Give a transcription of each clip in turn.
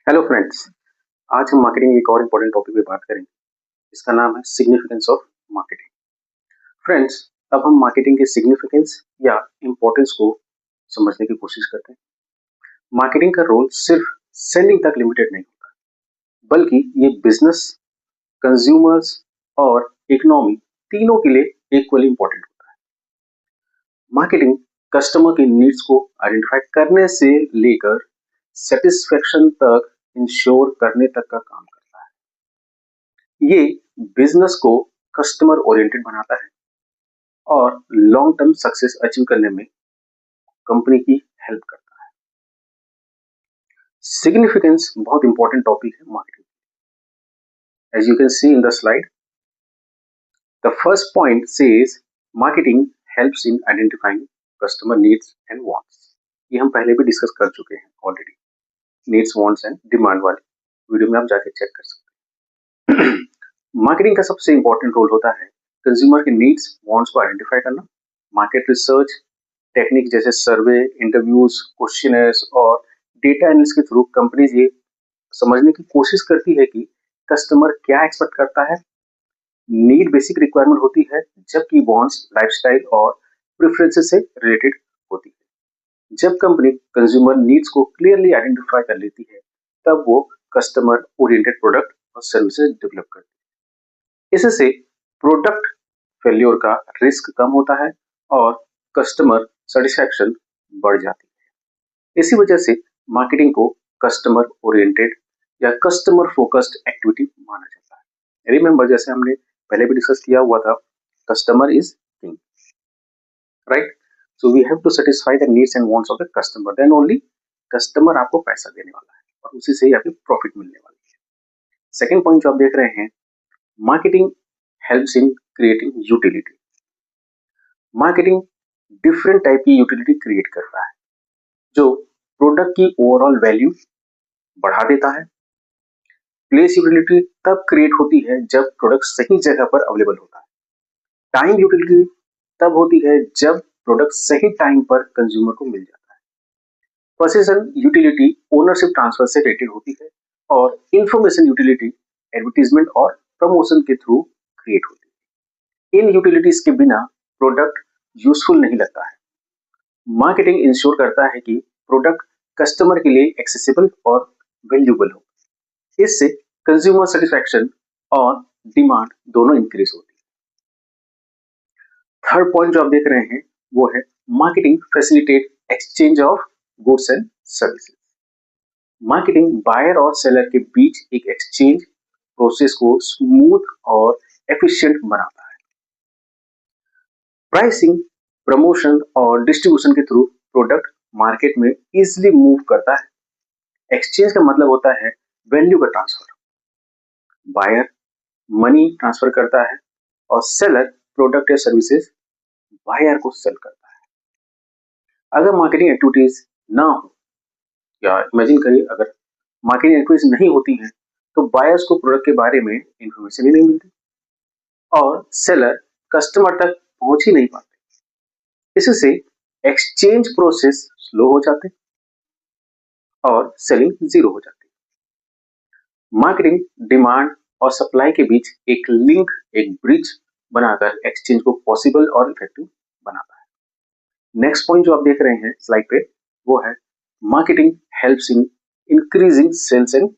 Hello friends. आज हम marketing एक और इम्पोर्टेंट टॉपिक पे बात करेंगे। इसका नाम है सिग्निफिकेंस ऑफ मार्केटिंग। फ्रेंड्स, अब हम मार्केटिंग के सिग्निफिकेंस या इम्पोर्टेंस को समझने की कोशिश करते हैं। मार्केटिंग का रोल सिर्फ सेलिंग तक लिमिटेड नहीं होता, बल्कि ये बिजनेस, कंज्यूमर्स और इकोनॉमी तीनों के लिए इक्वली इम्पोर्टेंट होता है। मार्केटिंग कस्टमर की नीड्स को आइडेंटिफाई करने से लेकर सेटिस्फेक्शन तक इंश्योर करने तक का काम करता है। ये बिजनेस को कस्टमर ओरिएंटेड बनाता है और लॉन्ग टर्म सक्सेस अचीव करने में कंपनी की हेल्प करता है। सिग्निफिकेंस बहुत इंपॉर्टेंट टॉपिक है marketing. As you can see in the slide, the first point says marketing helps in identifying customer needs and wants. ये हम पहले भी डिस्कस कर चुके हैं already. Needs, wants and demand वाले वीडियो में आप जाके चेक कर सकते हैं। मार्केटिंग का सबसे इंपॉर्टेंट रोल होता है कंज्यूमर के नीड्स, वांट्स को आइडेंटिफाई करना। मार्केट रिसर्च टेक्निक जैसे सर्वे, इंटरव्यूज, क्वेश्चनर्स और डेटा एनालिसिस के थ्रू कंपनीज ये समझने की कोशिश करती है कि कस्टमर क्या एक्सपेक्ट करता है। नीड बेसिक रिक्वायरमेंट होती है, जबकि वांट्स लाइफस्टाइल और प्रेफरेंसेस से रिलेटेड होती है। जब कंपनी कंज्यूमर नीड्स को क्लियरली आइडेंटिफाई कर लेती है, तब वो कस्टमर ओरिएंटेड प्रोडक्ट और सर्विसेज डेवलप करती है। इससे प्रोडक्ट फेल्योर का रिस्क कम होता है और कस्टमर सेटिस्फैक्शन बढ़ जाती है। इसी वजह से मार्केटिंग को कस्टमर ओरिएंटेड या कस्टमर फोकस्ड एक्टिविटी माना जाता है। रिमेंबर, जैसे हमने पहले भी डिस्कस किया हुआ था, customer is king, right? So we have to satisfy the needs and wants of the customer, then only customer आपको पैसा देने वाला है और उसी से ही आपकी प्रॉफिट मिलने वाली है। सेकेंड पॉइंट जो आप देख रहे हैं, marketing helps in creating utility. Marketing different type की यूटिलिटी क्रिएट करता है जो प्रोडक्ट की ओवरऑल वैल्यू बढ़ा देता है। प्लेस यूटिलिटी तब क्रिएट होती है जब प्रोडक्ट सही जगह पर अवेलेबल होता है। टाइम यूटिलिटी तब होती है जब प्रोडक्ट सही टाइम पर कंज्यूमर को मिल जाता है। पोजीशन यूटिलिटी ओनरशिप ट्रांसफर से रिलेटेड होती है और इंफॉर्मेशन यूटिलिटी एडवर्टीजमेंट और प्रमोशन के थ्रू क्रिएट होती है। इन यूटिलिटीज के बिना प्रोडक्ट यूजफुल नहीं लगता है। मार्केटिंग इंश्योर करता है कि प्रोडक्ट कस्टमर के लिए एक्सेसिबल और वैल्यूएबल हो। इससे कंज्यूमर सेटिस्फैक्शन और डिमांड दोनों इंक्रीज होती है। थर्ड पॉइंट जो आप देख रहे हैं वो है marketing facilitate exchange of goods and services. Marketing buyer और सेलर के बीच एक एक्सचेंज प्रोसेस को स्मूथ और एफिशिएंट बनाता है। प्राइसिंग, प्रमोशन और डिस्ट्रीब्यूशन के थ्रू प्रोडक्ट मार्केट में इजीली मूव करता है। एक्सचेंज का मतलब होता है वैल्यू का ट्रांसफर। बायर मनी ट्रांसफर करता है और सेलर प्रोडक्ट या सर्विसेज बायर को सेल करता है। अगर मार्केटिंग एक्टिविटीज ना हो, या इमेजिन करिए अगर मार्केटिंग एक्टिविटीज नहीं होती हैं, तो बायर्स को प्रोडक्ट के बारे में इंफॉर्मेशन ही नहीं मिलती और सेलर कस्टमर तक पहुंच ही नहीं पाते। इससे एक्सचेंज प्रोसेस स्लो हो जाते और सेलिंग जीरो हो जाती है। मार्केटिंग डिमांड और सप्लाई के बीच एक लिंक, एक ब्रिज बनाकर एक्सचेंज को पॉसिबल और इफेक्टिव बनाता है। नेक्स्ट पॉइंट जो आप देख रहे हैं स्लाइड पे वो है marketing helps in increasing sales and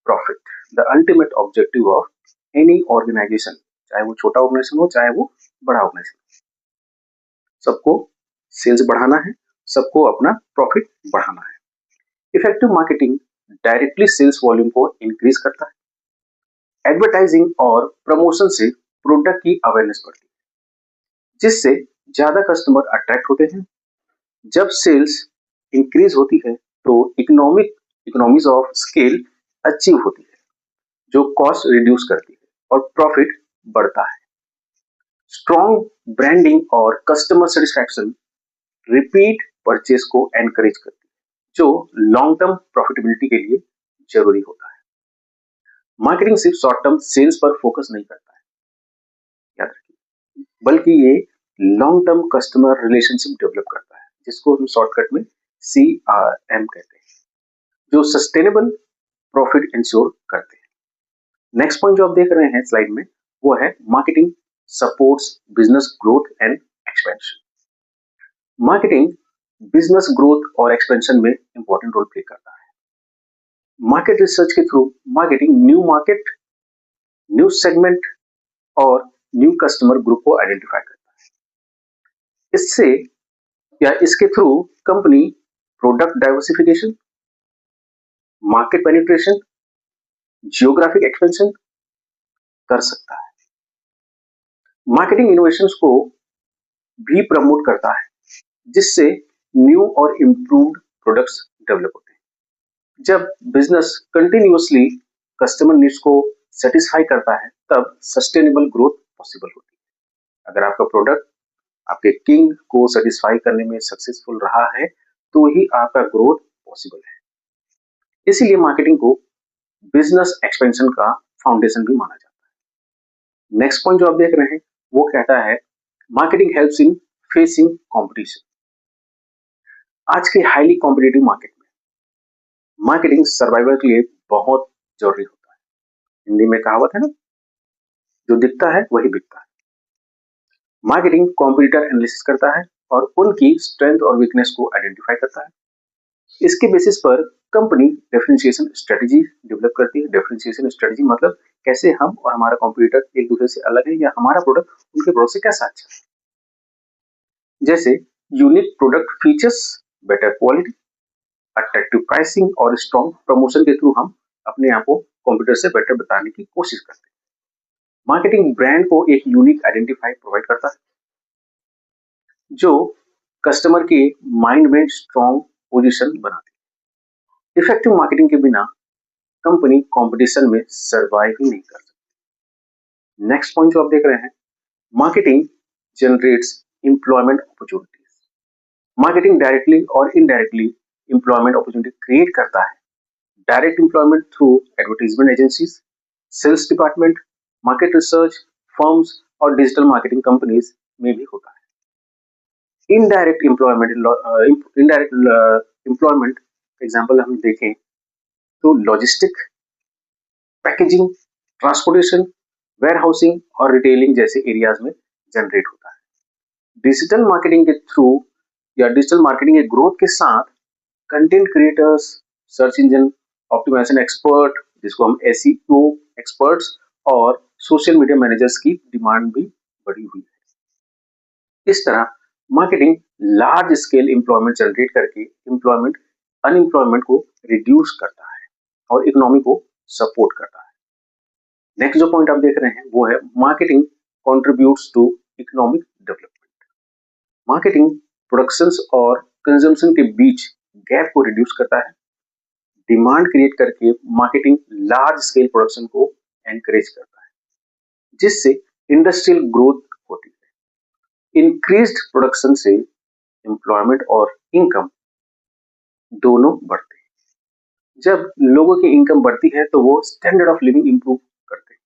profit. The ultimate objective of any organisation, चाहे वो छोटा ऑर्गेनाइजेशन हो चाहे वो बड़ा ऑर्गेनाइजेशन, सबको सेल्स बढ़ाना है, सबको अपना प्रॉफिट बढ़ाना है। Effective marketing directly sales volume को इंक्रीज करता है। एडवर्टाइजिंग और प्रमोशन से प्रोडक्ट की अवेयरनेस बढ़ती है, जिससे ज्यादा कस्टमर अट्रैक्ट होते हैं। जब सेल्स इंक्रीज होती है तो इकोनॉमीज ऑफ स्केल अचीव होती है, जो कॉस्ट रिड्यूस करती है और प्रॉफिट बढ़ता है। स्ट्रॉन्ग ब्रांडिंग और कस्टमर सेटिस्फैक्शन रिपीट परचेज को एनकरेज करती है, जो लॉन्ग टर्म प्रॉफिटेबिलिटी के लिए जरूरी होता है। मार्केटिंग सिर्फ शॉर्ट टर्म सेल्स पर फोकस नहीं करता है, याद रखिए, बल्कि ये long term customer relationship develop करता है, जिसको हम शॉर्टकट में CRM कहते हैं, जो सस्टेनेबल प्रॉफिट इंश्योर करते हैं। नेक्स्ट पॉइंट जो आप देख रहे हैं स्लाइड में वो है marketing supports business growth and expansion. Marketing business growth और एक्सपेंशन में इंपॉर्टेंट रोल प्ले करता है। मार्केट रिसर्च के through marketing new market, new segment और न्यू कस्टमर ग्रुप को आइडेंटिफाई करता है। इससे या इसके through company product diversification, market penetration, geographic expansion कर सकता है। मार्केटिंग इनोवेशंस को भी प्रमोट करता है जिससे न्यू और इम्प्रूव्ड प्रोडक्ट्स डेवलप होते हैं। जब बिजनेस कंटिन्यूअसली कस्टमर नीड्स को सेटिस्फाई करता है तब सस्टेनेबल ग्रोथ पॉसिबल होती है। अगर आपका प्रोडक्ट आपके किंग को सेटिस्फाई करने में सक्सेसफुल रहा है तो ही आपका ग्रोथ पॉसिबल है। इसीलिए मार्केटिंग को बिजनेस एक्सपेंशन का फाउंडेशन भी माना जाता है। नेक्स्ट पॉइंट जो आप देख रहे हैं वो कहता है मार्केटिंग हेल्प्स इन फेसिंग कंपटीशन। आज के हाईली कॉम्पिटिटिव मार्केट में मार्केटिंग सर्वाइवल के लिए बहुत जरूरी होता है। हिंदी में कहावत है ना, जो दिखता है वही बिकता है। मार्केटिंग कॉम्पिटिटर एनालिसिस करता है और उनकी स्ट्रेंथ और वीकनेस को आइडेंटिफाई करता है। इसके बेसिस पर कंपनी डिफरेंशिएशन स्ट्रेटजी डेवलप करती है। डिफरेंशिएशन स्ट्रेटजी मतलब कैसे हम और हमारा कॉम्पिटिटर एक दूसरे से अलग है या हमारा प्रोडक्ट उनके प्रोडक्ट से कैसा अच्छा है। जैसे unique product features, better quality, attractive pricing और स्ट्रॉन्ग प्रमोशन के थ्रू हम अपने आप को कॉम्पिटिटर से बेटर बताने की कोशिश करते हैं। मार्केटिंग ब्रांड को एक यूनिक आइडेंटिफाई प्रोवाइड करता है जो कस्टमर के माइंड में स्ट्रॉन्ग पोजीशन बनाती है। इफेक्टिव मार्केटिंग के बिना कंपनी कंपटीशन में सर्वाइव ही नहीं कर सकती। नेक्स्ट पॉइंट जो आप देख रहे हैं marketing generates employment opportunities. Marketing directly और इनडायरेक्टली एम्प्लॉयमेंट अपॉर्चुनिटी क्रिएट करता है। Direct employment through advertisement agencies, sales department, market research firms और डिजिटल मार्केटिंग कंपनीज में भी होता है। इनडायरेक्ट एम्प्लॉयमेंट एग्जाम्पल हम देखें तो लॉजिस्टिक, पैकेजिंग, ट्रांसपोर्टेशन, वेयरहाउसिंग और रिटेलिंग जैसे एरियाज में जनरेट होता है। डिजिटल मार्केटिंग के थ्रू या डिजिटल मार्केटिंग के ग्रोथ के साथ content creators, search engine optimisation expert जिसको हम एसईओ एक्सपर्ट्स और सोशल मीडिया मैनेजर्स की डिमांड भी बढ़ी हुई है। इस तरह मार्केटिंग लार्ज स्केल एम्प्लॉयमेंट जनरेट करके एम्प्लॉयमेंट अनएम्प्लॉयमेंट को रिड्यूस करता है और इकोनॉमी को सपोर्ट करता है। नेक्स्ट जो पॉइंट आप देख रहे हैं वो है marketing contributes to economic development. Marketing productions और कंजम्पशन के बीच गैप को रिड्यूस करता है। डिमांड क्रिएट करके मार्केटिंग लार्ज स्केल प्रोडक्शन को एनकरेज करता है जिससे इंडस्ट्रियल ग्रोथ होती है। इंक्रीज्ड प्रोडक्शन से एम्प्लॉयमेंट और इनकम दोनों बढ़ते हैं। जब लोगों की इनकम बढ़ती है तो वो स्टैंडर्ड ऑफ लिविंग इंप्रूव करते हैं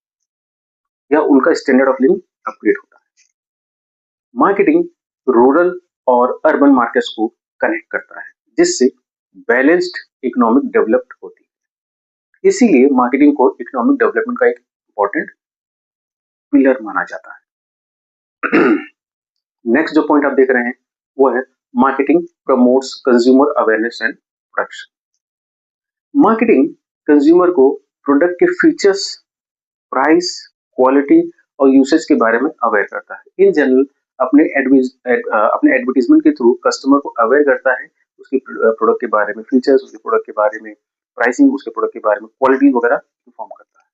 या उनका स्टैंडर्ड ऑफ लिविंग अपग्रेड होता है। मार्केटिंग रूरल और अर्बन मार्केट्स को कनेक्ट करता है जिससे बैलेंस्ड इकोनॉमिक डेवलप्ड होती है। इसीलिए मार्केटिंग को इकोनॉमिक डेवलपमेंट का एक इंपॉर्टेंट पिलर माना जाता है। नेक्स्ट जो पॉइंट आप देख रहे हैं वो है marketing promotes consumer awareness and production. Marketing consumer को प्रोडक्ट के फीचर्स, प्राइस, क्वालिटी और यूसेज के बारे में अवेयर करता है। इन जनरल अपने एडवर्टीजमेंट के थ्रू कस्टमर को अवेयर करता है उसके प्रोडक्ट के बारे में, फीचर्स उसके प्रोडक्ट के बारे में, प्राइसिंग उसके प्रोडक्ट के बारे में, क्वालिटी वगैरह इन्फॉर्म करता है।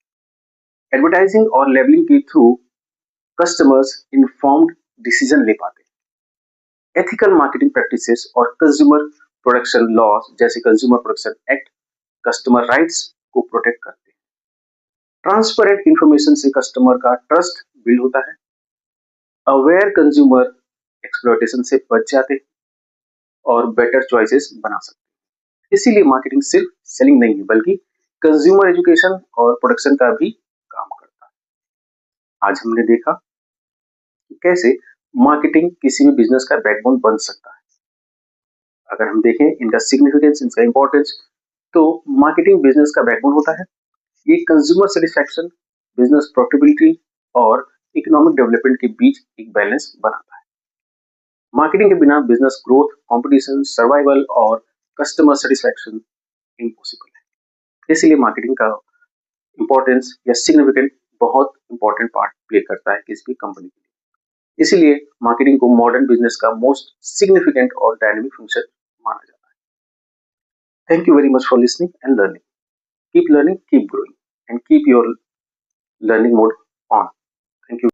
एडवर्टाइजिंग और लेबलिंग के थ्रू कस्टमर्स इन्फॉर्म्ड डिसीजन ले पाते हैं। एथिकल मार्केटिंग प्रैक्टिसेस और कंज्यूमर प्रोटेक्शन लॉज जैसे consumer protection act customer rights को प्रोटेक्ट करते हैं। ट्रांसपेरेंट इंफॉर्मेशन से कस्टमर का ट्रस्ट बिल्ड होता है। अवेयर कंज्यूमर एक्सप्लॉयटेशन से बच जाते हैं और बेटर चॉइसेस बना सकते हैं। इसीलिए मार्केटिंग सिर्फ सेलिंग नहीं है बल्कि कंज्यूमर एजुकेशन और प्रोडक्शन का भी काम करता है। आज हमने देखा कि कैसे मार्केटिंग किसी भी बिजनेस का बैकबोन बन सकता है। अगर हम देखें इनका सिग्निफिकेंस, इनका इंपॉर्टेंस तो मार्केटिंग बिजनेस का बैकबोन होता है। ये कंज्यूमर सेटिस्फैक्शन, बिजनेस प्रॉफिटेबिलिटी और इकोनॉमिक डेवलपमेंट के बीच एक बैलेंस बनाता है। मार्केटिंग के बिना बिजनेस ग्रोथ, कंपटीशन, सर्वाइवल और कस्टमर सेटिस्फैक्शन इम्पॉसिबल है। इसलिए मार्केटिंग का इम्पोर्टेंस या सिग्निफिकेंट बहुत इंपॉर्टेंट पार्ट प्ले करता है किसी भी कंपनी के लिए। इसीलिए मार्केटिंग को मॉडर्न बिजनेस का मोस्ट सिग्निफिकेंट और डायनेमिक फंक्शन माना जाता है। Thank you very much for listening and learning. Keep learning, keep growing, and keep your learning mode on. Thank you.